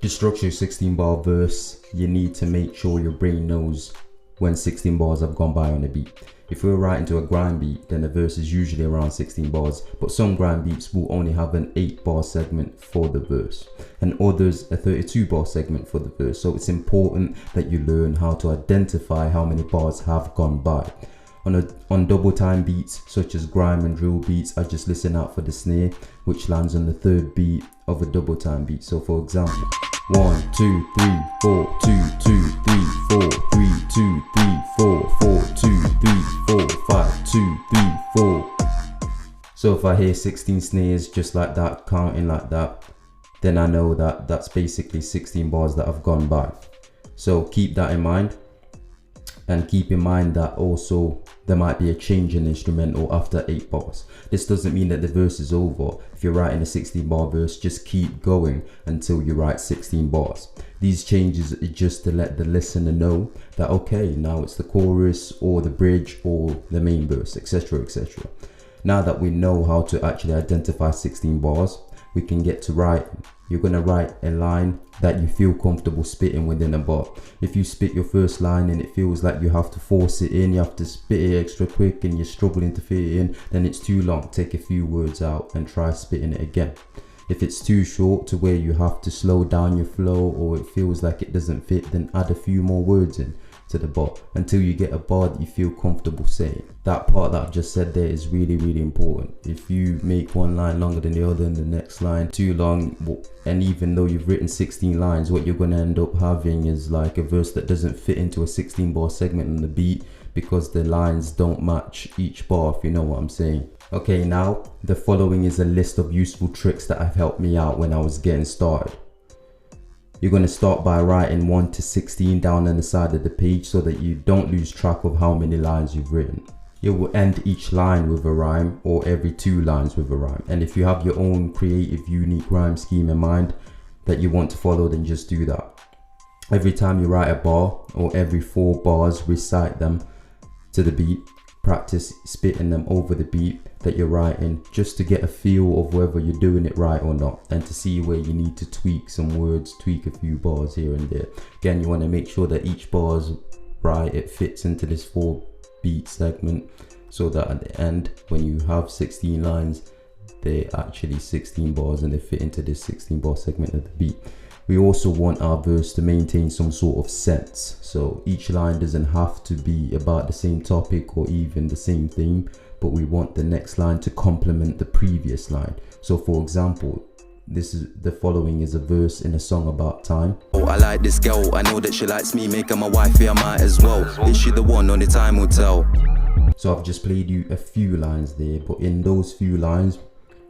To structure a 16 bar verse, you need to make sure your brain knows when 16 bars have gone by on a beat. If we're writing to a grime beat, then the verse is usually around 16 bars, but some grime beats will only have an 8 bar segment for the verse, and others a 32 bar segment for the verse. So it's important that you learn how to identify how many bars have gone by. On double time beats such as grime and drill beats, I just listen out for the snare, which lands on the 3rd beat of a double time beat. So for example, 1 2 3 4 2 2 3 4 3 2 3 4 4 2 3 4 5 2 3 4. So if I hear 16 snares just like that, counting like that, then I know that that's basically 16 bars that have gone by. So keep that in mind, and keep in mind that also there might be a change in instrumental after 8 bars. This doesn't mean that the verse is over. If you're writing a 16 bar verse, just keep going until you write 16 bars. These changes are just to let the listener know that okay, now it's the chorus or the bridge or the main verse, etc, etc. Now that we know how to actually identify 16 bars, we can get to writing. You're going to write a line that you feel comfortable spitting within a bar. If you spit your first line and it feels like you have to force it in, you have to spit it extra quick and you're struggling to fit it in, then it's too long. Take a few words out and try spitting it again. If it's too short to where you have to slow down your flow, or it feels like it doesn't fit, then add a few more words in to the bar until you get a bar that you feel comfortable saying. That part that I've just said there is really, really important. If you make one line longer than the other and the next line too long, and even though you've written 16 lines, what you're going to end up having is like a verse that doesn't fit into a 16 bar segment on the beat, because the lines don't match each bar, if you know what I'm saying. Okay, now the following is a list of useful tricks that have helped me out when I was getting started. You're going to start by writing 1 to 16 down on the side of the page so that you don't lose track of how many lines you've written. You will end each line with a rhyme, or every 2 lines with a rhyme. And if you have your own creative, unique rhyme scheme in mind that you want to follow, then just do that. Every time you write a bar, or every 4 bars, recite them to the beat. Practice spitting them over the beat that you're writing, just to get a feel of whether you're doing it right or not, and to see where you need to tweak some words, tweak a few bars here and there. Again, you want to make sure that each bar's right, it fits into this 4 beat segment, so that at the end, when you have 16 lines, they're actually 16 bars and they fit into this 16 bar segment of the beat. We also want our verse to maintain some sort of sense, so each line doesn't have to be about the same topic or even the same theme, but we want the next line to complement the previous line. So for example, the following is a verse in a song about time. Oh, I like this girl, I know that she likes me, make her my wife, yeah, I might as well. Is she the one? Only time will tell. So I've just played you a few lines there, but in those few lines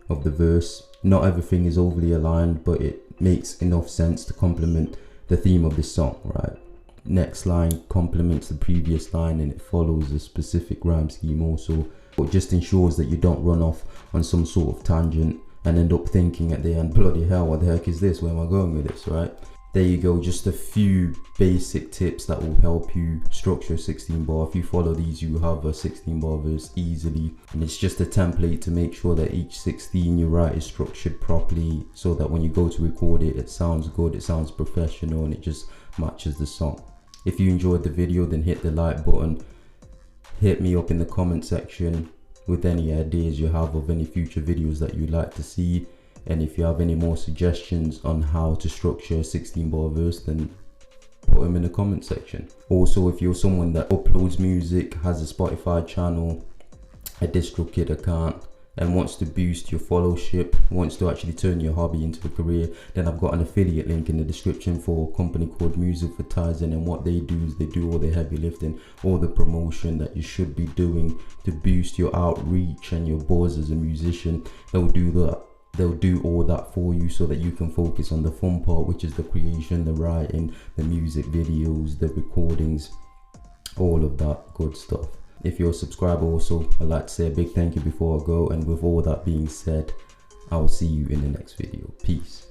of the verse, not everything is overly aligned, but it makes enough sense to complement the theme of the song, right? Next line complements the previous line and it follows a specific rhyme scheme also, but just ensures that you don't run off on some sort of tangent and end up thinking at the end, bloody hell, what the heck is this? Where am I going with this, right? There you go, just a few basic tips that will help you structure a 16 bar. If you follow these, you have a 16 bar verse easily, and it's just a template to make sure that each 16 you write is structured properly, so that when you go to record it, it sounds good, it sounds professional, and it just matches the song. If you enjoyed the video, then hit the like button, hit me up in the comment section with any ideas you have of any future videos that you'd like to see. And if you have any more suggestions on how to structure a 16 bar verse, then put them in the comment section. Also, if you're someone that uploads music, has a Spotify channel, a DistroKid account, and wants to boost your followership, wants to actually turn your hobby into a career, then I've got an affiliate link in the description for a company called Musicvertising. And what they do is they do all the heavy lifting, all the promotion that you should be doing to boost your outreach and your buzz as a musician. They'll do that. They'll do all that for you so that you can focus on the fun part, which is the creation, the writing, the music videos, the recordings, all of that good stuff. If you're a subscriber also, I'd like to say a big thank you before I go. And with all that being said, I will see you in the next video. Peace.